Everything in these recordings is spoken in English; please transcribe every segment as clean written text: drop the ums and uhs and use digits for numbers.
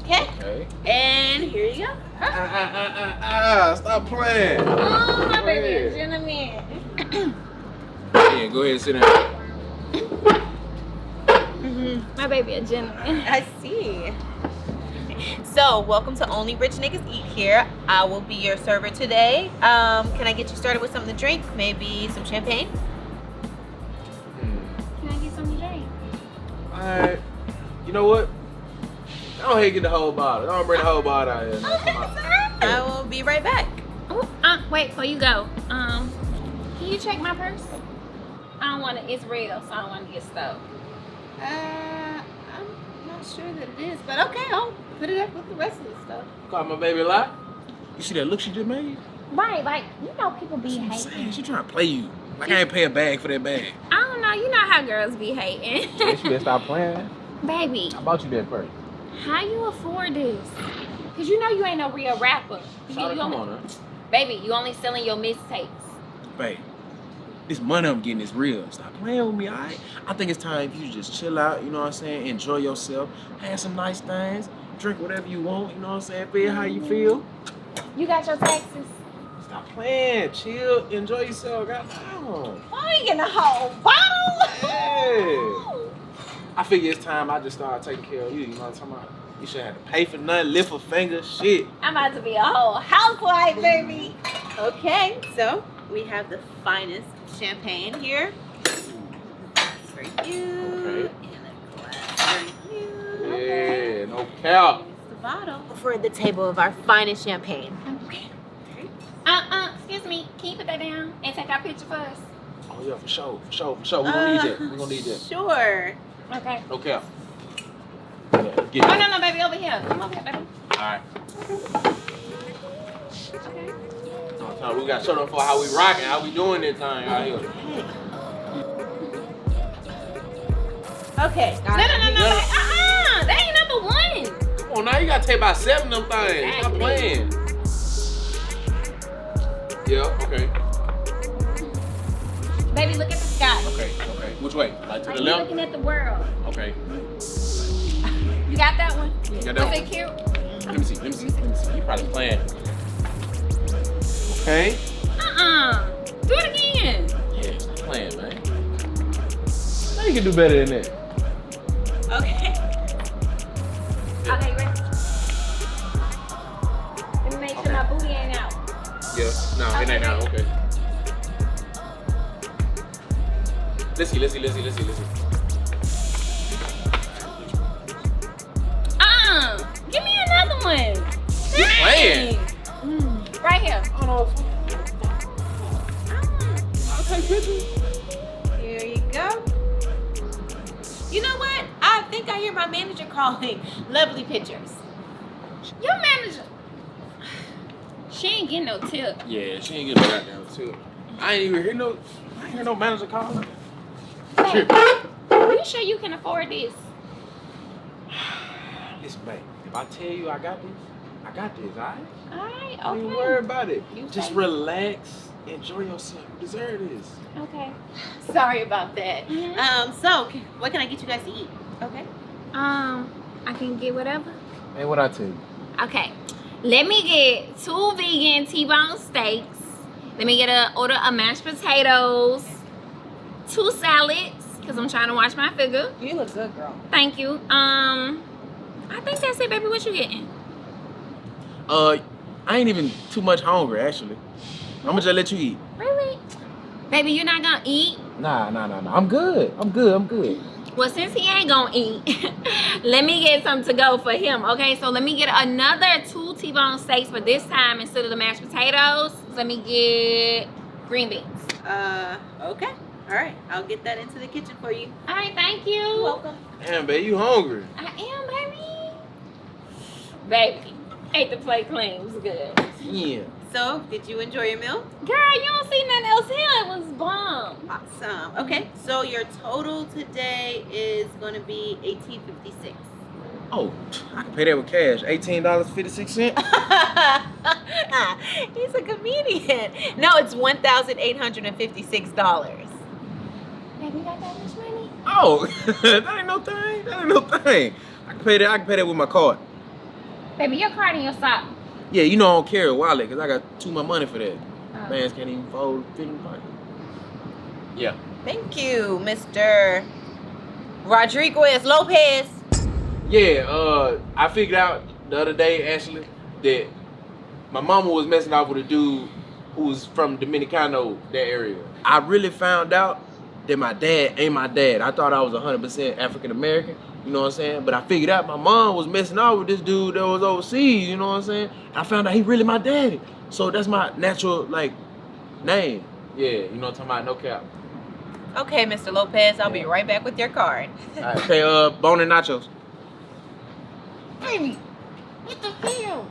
Okay. And here you go. Stop playing. Oh, my baby, gentleman. Yeah, go ahead and sit down. My baby a gentleman. I see. So, welcome to Only Rich Niggas Eat here. I will be your server today. Can I get you started with something to drink? Maybe some champagne? Can I get something to drink? Alright. You know what? I don't hate getting the whole bottle. I don't bring the whole bottle out here. Okay, sir. I will be right back. Oh, wait, before you go, can you check my purse? I don't want to, it's real, so I don't want to get stolen. I'm not sure that it is, but okay, I'll put it up with the rest of the stuff. Call my baby a lie. You see that look she just made? Right, like, you know people be I'm hating. saying, she trying to play you. Like I ain't pay a bag for that bag. I don't know, you know how girls be hating. Yeah, she better stop playing. Baby, How about you that first? how you afford this? Because you know you ain't no real rapper. Sorry, come on, huh? Baby, you only selling your mixtapes. Babe, this money I'm getting is real. Stop playing with me, alright? I think it's time for you to just chill out, you know what I'm saying? Enjoy yourself, have some nice things, drink whatever you want, you know what I'm saying? Feel how you feel. You got your taxes? Stop playing, chill, enjoy yourself, goddamn. Why are you getting a whole bottle? Yeah. I figure it's time I just started taking care of you, you know what I'm talking about? You shouldn't have to pay for nothing, lift a finger, shit. I'm about to be a whole housewife, baby. Okay, so we have the finest champagne here. That's for you. Okay. And a glass for you. Yeah, no cap. Here's the bottle for the table of our finest champagne. Okay. Excuse me, can you put that down and take our picture first? Oh yeah, for sure. We're gonna need that. We're gonna need that. Sure. Okay. No cap. Yeah, get Oh, it. no, baby, over here. Come over here, baby. Alright. Okay. No, we got to show them for how we rocking, how we doing this thing out here. Okay. No. That ain't number one. Come on now, you gotta take about 7 of them things. Stop Exactly. playing. Yeah, okay. Baby, look at the sky. Okay. Which way? Like to Are the you left? looking at the world? Okay. You got that one? You got that Was one? it cute? Let me see. You probably playing. Okay. Do it again. Yeah, stop playing, man. Now you can do better than that. Okay. Okay, you ready? Let me make sure my booty ain't out. Yeah. No, it ain't out. Okay. Let's see. Give me another one. You playing? Right here. Oh no. I'll take pictures. Here you go. You know what? I think I hear my manager calling. Lovely pictures. Your manager. She ain't getting no tip. Yeah, she ain't getting no goddamn too. I ain't hear no manager calling. Babe, are you sure you can afford this? Listen, babe, if I tell you I got this, alright? Alright, Don't even okay. worry about it. You Just say. relax, enjoy yourself. You deserve this. Okay. Sorry about that. Mhm. So what can I get you guys to eat? Okay. I can get whatever. Hey, what I tell you? Okay. Let me get 2 vegan T-bone steaks. Let me get an order of mashed potatoes, 2 salads, because I'm trying to watch my figure. You look good, girl. Thank you. I think that's it, baby. What you getting? I ain't even too much hungry, actually. I'm gonna just let you eat. Really? Baby, you're not gonna eat? Nah. I'm good. Well, since he ain't gonna eat, let me get something to go for him, okay? So let me get another 2 T-bone steaks, but this time instead of the mashed potatoes, let me get green beans. Okay. All right. I'll get that into the kitchen for you. All right, thank you. You're welcome. Damn, babe, you hungry? I am, baby. Baby, ate the plate clean. It was good. Yeah. So, did you enjoy your meal? Girl, you don't see nothing else here. It was bomb. Awesome. Okay. So your total today is going to be $18.56. Oh, I can pay that with cash. $18.56. He's a comedian. No, it's $1,856. Baby, you got that much money? Oh, that ain't no thing. I can pay that with my card. Baby, your card and your sock. Yeah, you know I don't carry a wallet because I got too much money for that. Oh. Mans can't even fold fitting pocket. Yeah. Thank you, Mr. Rodriguez Lopez. Yeah, I figured out the other day, actually, that my mama was messing off with a dude who was from Dominicano, that area. I really found out that my dad ain't my dad. I thought I was 100% African American, you know what I'm saying? But I figured out my mom was messing off with this dude that was overseas, you know what I'm saying? I found out he really my daddy. So that's my natural, like, name. Yeah, you know what I'm talking about, no cap. Okay, Mr. Lopez, I'll be right back with your card. All right, okay, bone and nachos. Baby, what the hell?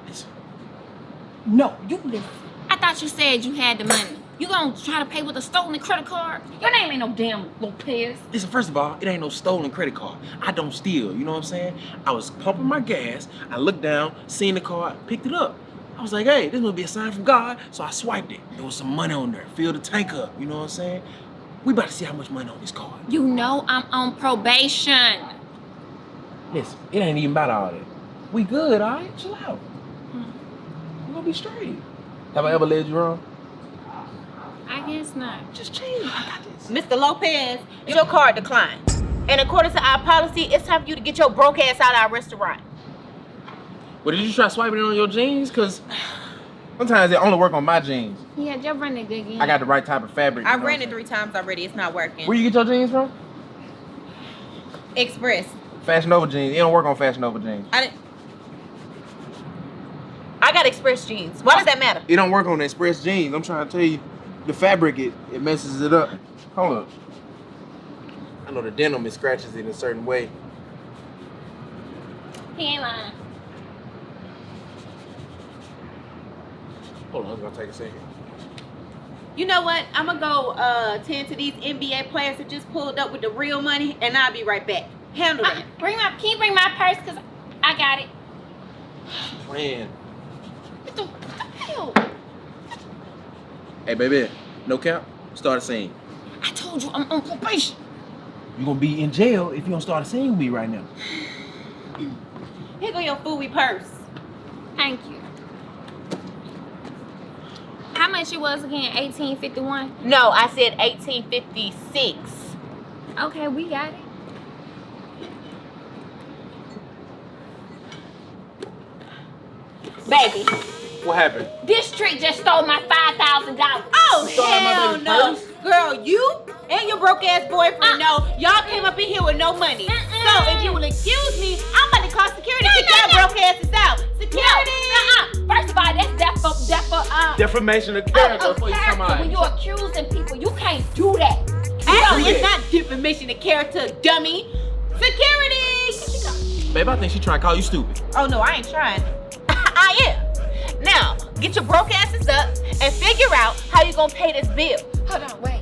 Listen. No, you listen. I thought you said you had the money. You gonna try to pay with a stolen credit card? Your name ain't no damn Lopez. Listen, first of all, it ain't no stolen credit card. I don't steal, you know what I'm saying? I was pumping my gas, I looked down, seen the card, picked it up. I was like, hey, this must be a sign from God, so I swiped it. There was some money on there, filled the tank up, you know what I'm saying? We about to see how much money on this card. You know I'm on probation. Listen, it ain't even about all that. We good, all right? Chill out. We gonna be straight. Have I ever led you wrong? I guess not. Just chill, I got this. Mr. Lopez, your card declined. And according to our policy, it's time for you to get your broke ass out of our restaurant. Well, did you try swiping it on your jeans? Because sometimes it only work on my jeans. Yeah, just run it again. I got the right type of fabric. I ran it 3 times already. It's not working. Where you get your jeans from? Express. Fashion Nova jeans. It don't work on Fashion Nova jeans. I got Express jeans. Why does that matter? It don't work on the Express jeans. I'm trying to tell you, the fabric, it messes it up. Hold up. I know the denim, it scratches it in a certain way. He ain't lying. Hold on, it's gonna take a second. You know what? I'm going to go tend to these NBA players that just pulled up with the real money, and I'll be right back. Handle that. Can you bring my purse? Because I got it. Man. What the hell? Hey, baby, no cap, start a scene. I told you I'm on probation. You're gonna be in jail if you don't start a scene with me right now. Here go your Fooey purse. Thank you. How much it was again? 1851? No, I said 1856. Okay, we got it. Baby, What happened? this trick just stole my $5,000. Oh, stole my hell baby no. purse? Girl, you and your broke ass boyfriend know y'all came up in here with no money. So if you will excuse me, I'm about to call security to get y'all broke asses out. Security! First of all, that's Defamation of character. That's what you come character. out. When you're accusing people, you can't do that. Actually, do it's that. not defamation of character, dummy. Security! Babe, I think she trying to call you stupid. Oh no, I ain't trying. I am. Now, get your broke asses up and figure out how you gonna pay this bill. Hold on, wait.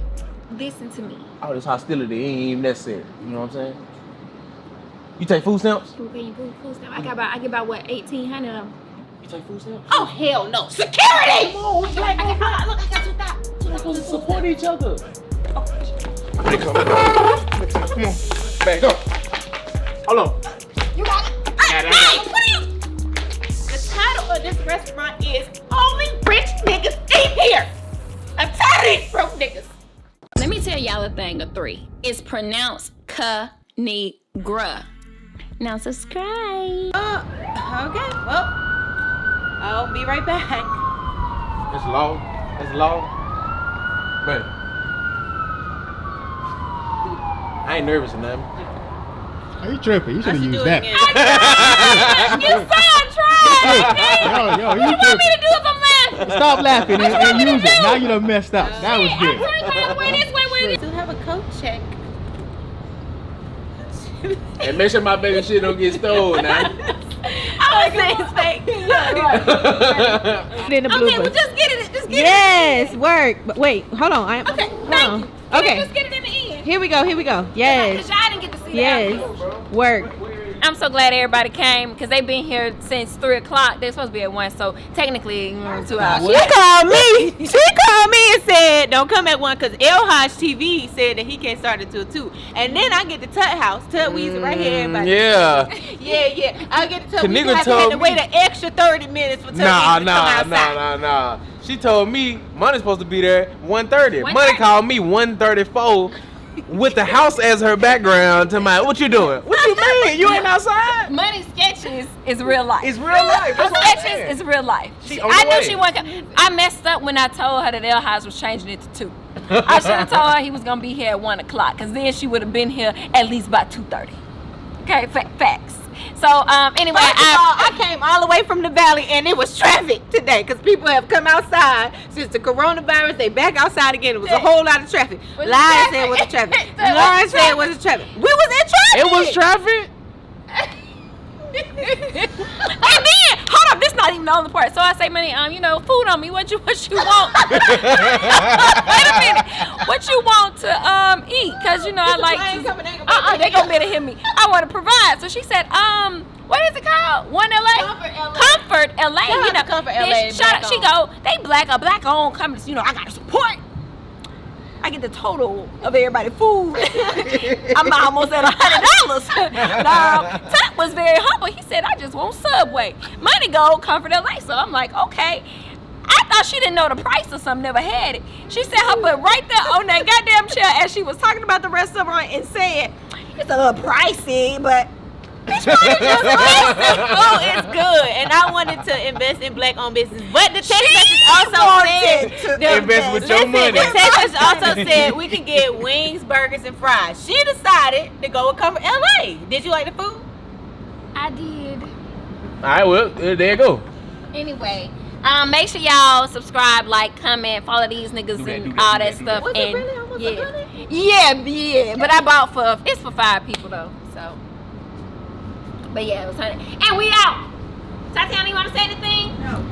Listen to me. All this hostility ain't even necessary. You know what I'm saying? You take food stamps? Who paying food stamp? I get about what, 1,800 of them. You take food stamps? Oh hell no. Security! Come on, Look, I got 2,000. we're supposed to support each other. Hey, come on. Back up. Hold on. You got it. Hey, what are you? The title of this restaurant is Only Rich Niggas Eat Here. I'm tired of these broke niggas. Let me tell y'all a thing of 3. It's pronounced Kinigra. Now subscribe. Okay, well, I'll be right back. That's law. That's law. Babe. I ain't nervous or nothing. Are you tripping? You should have I should used do it that. again. You sound trash. Yo, You you want me tripping. to do if I'm laughing? Stop laughing and use it. Now you done messed up. That was I good. turned my way this way, I do have a coat check. And make sure my baby shit don't get stolen now. I was saying it's fake. In the Okay, well bloopers. just get it. Just get Yes, work. But wait, hold on. Okay, hold thank on. you. Okay, Just get it in the end. here we go. Because Yes, y'all didn't get to see yes, that. work. I'm so glad everybody came because they've been here since 3 o'clock. They're supposed to be at 1, so technically 2 hours. She called me. She called me and said, "Don't come at 1," because El Hodge TV said that he can't start until 2. And then I get to Tut House. Tut Weezy right here. Everybody. Yeah. Yeah. I get to tell we Kinigra had told to wait me- an extra 30 minutes for Tucker Nah. to come outside. She told me Money's supposed to be there 1:30. 1:30. Money called me 1:34 with the house as her background to my, what you doing? What you mean? You ain't outside? Money sketches is real life. It's real life. Her That's what I'm saying. sketches is real life. She on I the knew way. she wasn't. I messed up when I told her that L House was changing it to 2. I should have told her he was gonna be here at 1 o'clock, cause then she would have been here at least by 2:30. Okay, facts. So anyway, First of all, I came all the way from the valley and it was traffic today because people have come outside since the coronavirus. They back outside again. It was a whole lot of traffic. Was Lion it said it was a traffic? traffic. It was Lauren said it traffic. was a traffic. We was in traffic. It was traffic? and then hold up, this not even the only part. So I say, Money, food on me. What you want? Wait a minute. What you want to eat? Cause I like. plane coming, they gonna They gonna better hear me. I want to provide. So she said, what is it called? One LA. Comfort LA. Shout out to Comfort LA, Then shout out. black She go. They black owned companies. I gotta support. I get the total of everybody's food. I'm almost at $100. Now, Tuck was very humble. He said, I just want Subway. Money go, Comfort LA. So I'm like, okay. I thought she didn't know the price or something, never had it. She said her butt right there on that goddamn chair as she was talking about the restaurant and said, it's a little pricey, but bitch, why you just pricey? Oh, it's good. And I wanted to invest in black-owned business. But the text message also said... Invest with your money. The text message also said we can get wings, burgers, and fries. She decided to go with Comfort LA. Did you like the food? I did. All right, well, there you go. Anyway, make sure y'all subscribe, like, comment, follow these niggas Do that, and do that, all do that that, do stuff. Was it And really almost $100? yeah. But I bought it's for 5 people though. So, but yeah, it was $100. And we out. Tatiana, you want to say anything? No.